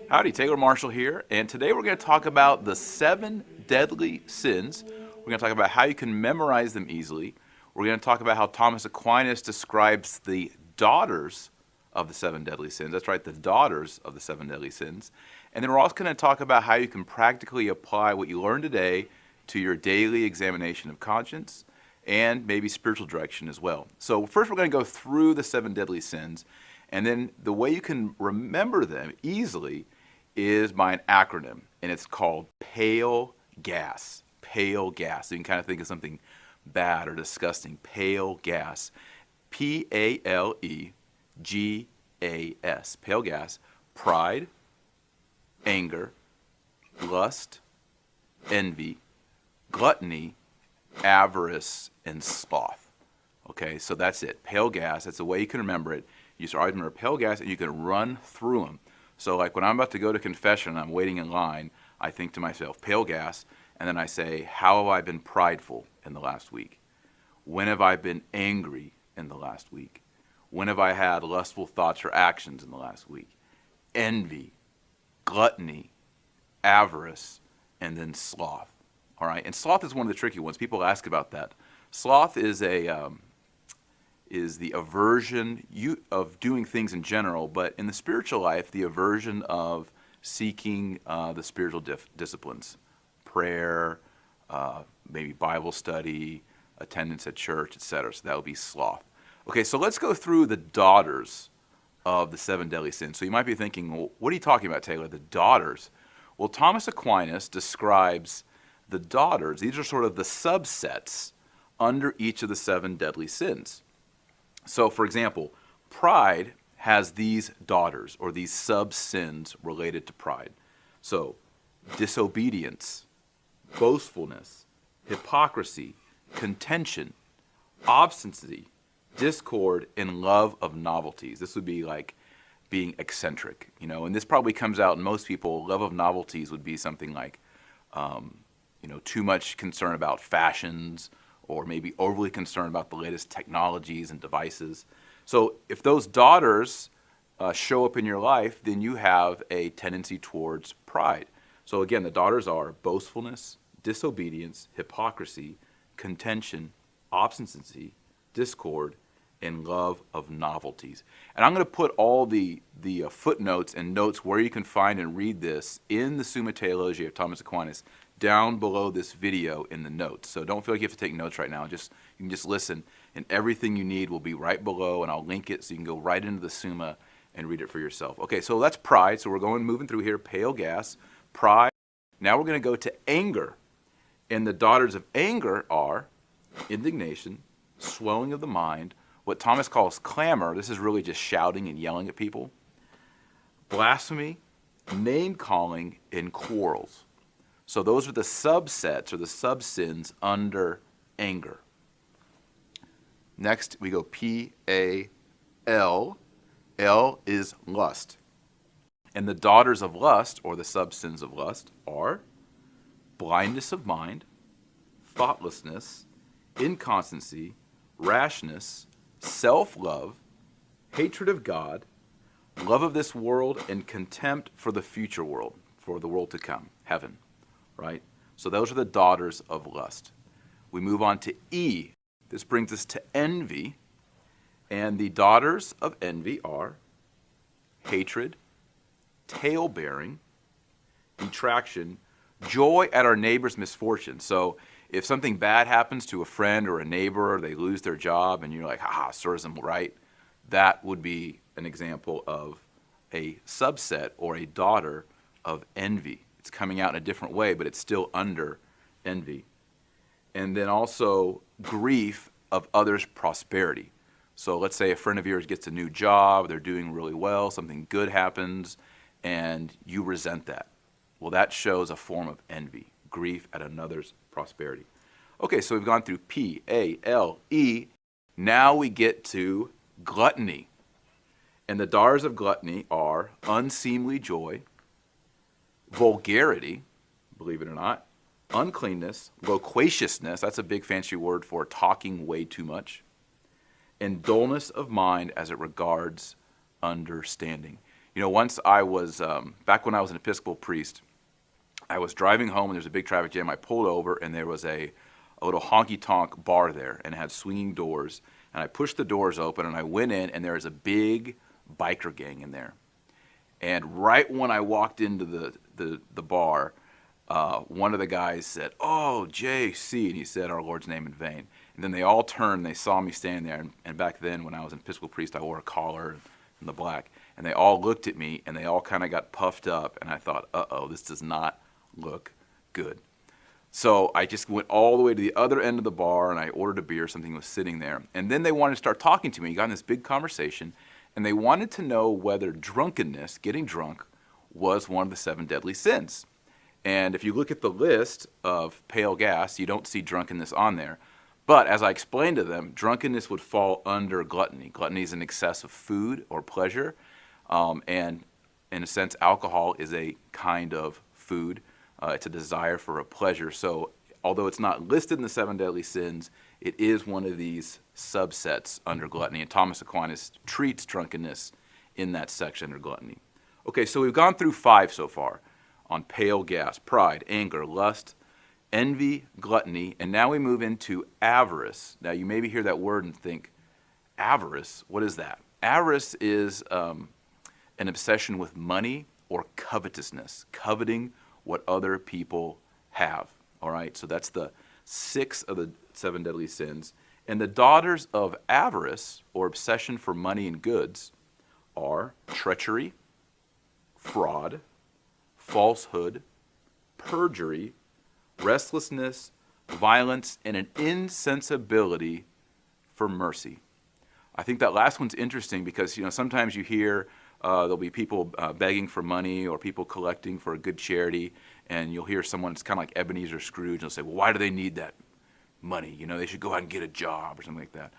Howdy, Taylor Marshall here, and today we're going to talk about the 7 deadly sins. We're going to talk about how you can memorize them easily. We're going to talk about how Thomas Aquinas describes the daughters of the 7 deadly sins. That's right, the daughters of the 7 deadly sins. And then we're also going to talk about how you can practically apply what you learned today to your daily examination of conscience and maybe spiritual direction as well. So first we're going to go through the 7 deadly sins, and then the way you can remember them easily is by an acronym, and it's called PALE GAS. PALE GAS. So you can kind of think of something bad or disgusting. PALE GAS. P-A-L-E-G-A-S. PALE GAS. Pride, anger, lust, envy, gluttony, avarice, and sloth. Okay, so that's it. PALE GAS. That's the way you can remember it. You just always remember PALE GAS, and you can run through them. So like when I'm about to go to confession and I'm waiting in line, I think to myself, PALE GAS, and then I say, how have I been prideful in the last week? When have I been angry in the last week? When have I had lustful thoughts or actions in the last week? Envy, gluttony, avarice, and then sloth. All right, and sloth is one of the tricky ones. People ask about that. Sloth is the aversion of doing things in general, but in the spiritual life, the aversion of seeking the spiritual disciplines, prayer, maybe Bible study, attendance at church, etc. So that would be sloth. Okay, so let's go through the daughters of the 7 deadly sins. So you might be thinking, well, what are you talking about, Taylor? The daughters? Well, Thomas Aquinas describes the daughters. These are sort of the subsets under each of the 7 deadly sins. So, for example, pride has these daughters, or these sub-sins related to pride. So, disobedience, boastfulness, hypocrisy, contention, obstinacy, discord, and love of novelties. This would be like being eccentric, and this probably comes out in most people. Love of novelties would be something like, too much concern about fashions, or maybe overly concerned about the latest technologies and devices. So if those daughters show up in your life, then you have a tendency towards pride. So again, the daughters are boastfulness, disobedience, hypocrisy, contention, obstinacy, discord, and love of novelties. And I'm going to put all the footnotes and notes where you can find and read this in the Summa Theologiae of Thomas Aquinas down below this video in the notes. So don't feel like you have to take notes right now. You can just listen, and everything you need will be right below, and I'll link it so you can go right into the Summa and read it for yourself. Okay, so that's pride. So we're moving through here, PALE GAS, pride. Now we're going to go to anger. And the daughters of anger are indignation, swelling of the mind, what Thomas calls clamor. This is really just shouting and yelling at people. Blasphemy, name-calling, and quarrels. So those are the subsets or the sub-sins under anger. Next we go P-A-L. L is lust. And the daughters of lust, or the sub-sins of lust, are blindness of mind, thoughtlessness, inconstancy, rashness, self-love, hatred of God, love of this world, and contempt for the future world, for the world to come, heaven. Right? So those are the daughters of lust. We move on to E. This brings us to envy. And the daughters of envy are hatred, tale-bearing, detraction, joy at our neighbor's misfortune. So if something bad happens to a friend or a neighbor, or they lose their job, and you're like, haha, serves them right, that would be an example of a subset or a daughter of envy. It's coming out in a different way, but it's still under envy. And then also grief of others' prosperity. So let's say a friend of yours gets a new job, they're doing really well, something good happens, and you resent that. Well, that shows a form of envy, grief at another's prosperity. Okay, so we've gone through P-A-L-E. Now we get to gluttony. And the daughters of gluttony are unseemly joy, vulgarity, believe it or not, uncleanness, loquaciousness, that's a big fancy word for talking way too much, and dullness of mind as it regards understanding. Once I was, back when I was an Episcopal priest, I was driving home and there was a big traffic jam. I pulled over and there was a little honky-tonk bar there, and it had swinging doors. And I pushed the doors open and I went in, and there was a big biker gang in there. And right when I walked into the bar, one of the guys said, "Oh, JC," and he said our Lord's name in vain. And then they all turned, and they saw me standing there. And back then, when I was an Episcopal priest, I wore a collar and the black. And they all looked at me, and they all kind of got puffed up. And I thought, uh-oh, this does not look good. So I just went all the way to the other end of the bar, and I ordered a beer. Something was sitting there. And then they wanted to start talking to me. We got in this big conversation, and they wanted to know whether drunkenness, getting drunk, was one of the 7 deadly sins. And if you look at the list of pale gas, you don't see drunkenness on there. But as I explained to them, drunkenness would fall under gluttony. Gluttony is an excess of food or pleasure. And in a sense, alcohol is a kind of food. It's a desire for a pleasure. So although it's not listed in the 7 deadly sins, it is one of these subsets under gluttony. And Thomas Aquinas treats drunkenness in that section under gluttony. Okay, so we've gone through 5 so far on pale gas: pride, anger, lust, envy, gluttony, and now we move into avarice. Now you maybe hear that word and think, avarice, what is that? Avarice is an obsession with money or covetousness, coveting what other people have. All right, so that's the 6 of the 7 deadly sins. And the daughters of avarice, or obsession for money and goods, are treachery, fraud, falsehood, perjury, restlessness, violence, and an insensibility for mercy. I think that last one's interesting because sometimes you hear there'll be people begging for money or people collecting for a good charity, and you'll hear someone, it's kind of like Ebenezer Scrooge, and they'll say, well, why do they need that money? They should go out and get a job or something like that.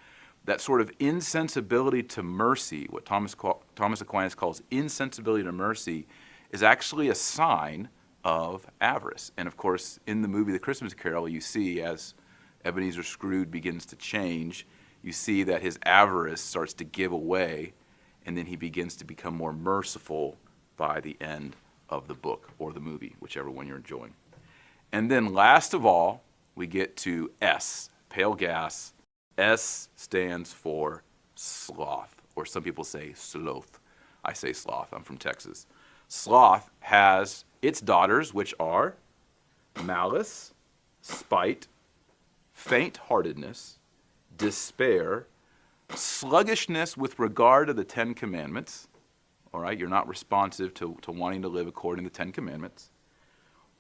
That sort of insensibility to mercy, what Thomas Aquinas calls insensibility to mercy, is actually a sign of avarice. And of course, in the movie The Christmas Carol, you see as Ebenezer Scrooge begins to change, you see that his avarice starts to give away, and then he begins to become more merciful by the end of the book or the movie, whichever one you're enjoying. And then last of all, we get to S, pale gas. S stands for sloth, or some people say sloth. I say sloth, I'm from Texas. Sloth has its daughters, which are malice, spite, faint-heartedness, despair, sluggishness with regard to the 10 Commandments. All right, you're not responsive to wanting to live according to the 10 Commandments.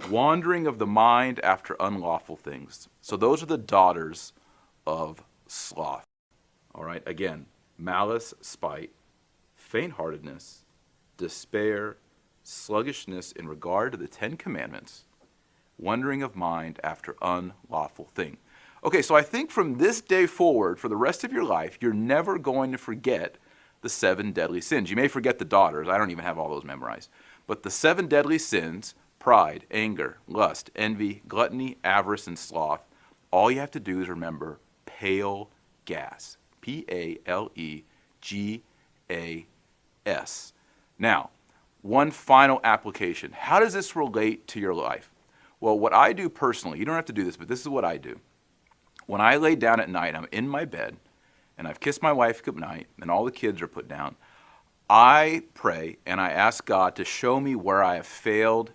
Wandering of the mind after unlawful things. So those are the daughters of sloth. All right, again, malice, spite, faint-heartedness, despair, sluggishness in regard to the 10 Commandments, wandering of mind after unlawful thing. Okay, so I think from this day forward, for the rest of your life, you're never going to forget the 7 deadly sins. You may forget the daughters. I don't even have all those memorized. But the 7 deadly sins, pride, anger, lust, envy, gluttony, avarice, and sloth, all you have to do is remember pale gas. P-A-L-E-G-A-S. Now, one final application. How does this relate to your life? Well, what I do personally, you don't have to do this, but this is what I do. When I lay down at night, I'm in my bed, and I've kissed my wife goodnight, and all the kids are put down, I pray and I ask God to show me where I have failed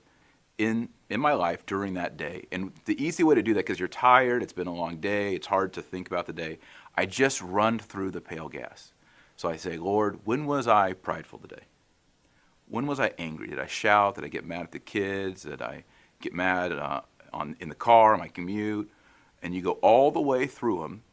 in my life during that day. And the easy way to do that, because you're tired, it's been a long day, it's hard to think about the day, I just run through the pale gas. So I say, Lord, when was I prideful today? When was I angry? Did I shout? Did I get mad at the kids? Did I get mad in the car on my commute? And you go all the way through them.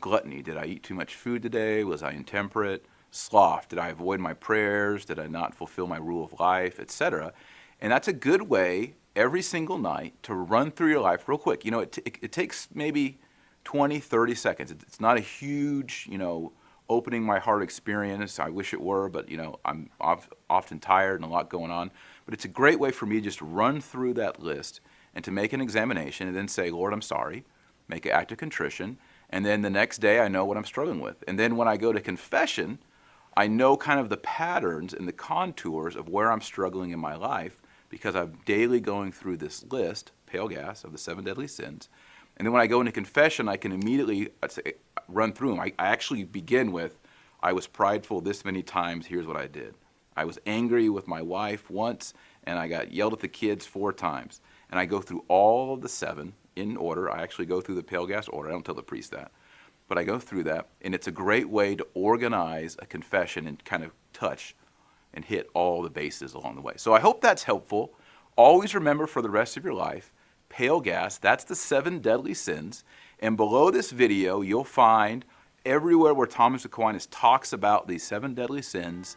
Gluttony. Did I eat too much food today? Was I intemperate? Sloth. Did I avoid my prayers? Did I not fulfill my rule of life? Etc. And that's a good way every single night to run through your life real quick. It takes maybe 20, 30 seconds. It's not a huge, opening my heart experience. I wish it were, but I'm often tired and a lot going on. But it's a great way for me just to run through that list and to make an examination and then say, Lord, I'm sorry, make an act of contrition, and then the next day I know what I'm struggling with. And then when I go to confession, I know kind of the patterns and the contours of where I'm struggling in my life because I'm daily going through this list, PALE GAS, of the 7 deadly sins. And then when I go into confession, I can immediately run through them. I actually begin with, I was prideful this many times, here's what I did. I was angry with my wife once, and I got yelled at the kids 4 times. And I go through all of the 7 in order. I actually go through the PALE GAS order. I don't tell the priest that. But I go through that, and it's a great way to organize a confession and kind of touch and hit all the bases along the way. So I hope that's helpful. Always remember for the rest of your life, PALE GAS, that's the 7 deadly sins. And below this video, you'll find everywhere where Thomas Aquinas talks about these 7 deadly sins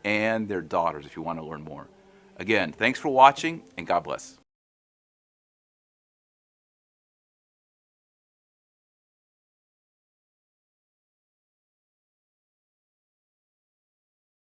and their daughters if you want to learn more. Again, thanks for watching, and God bless.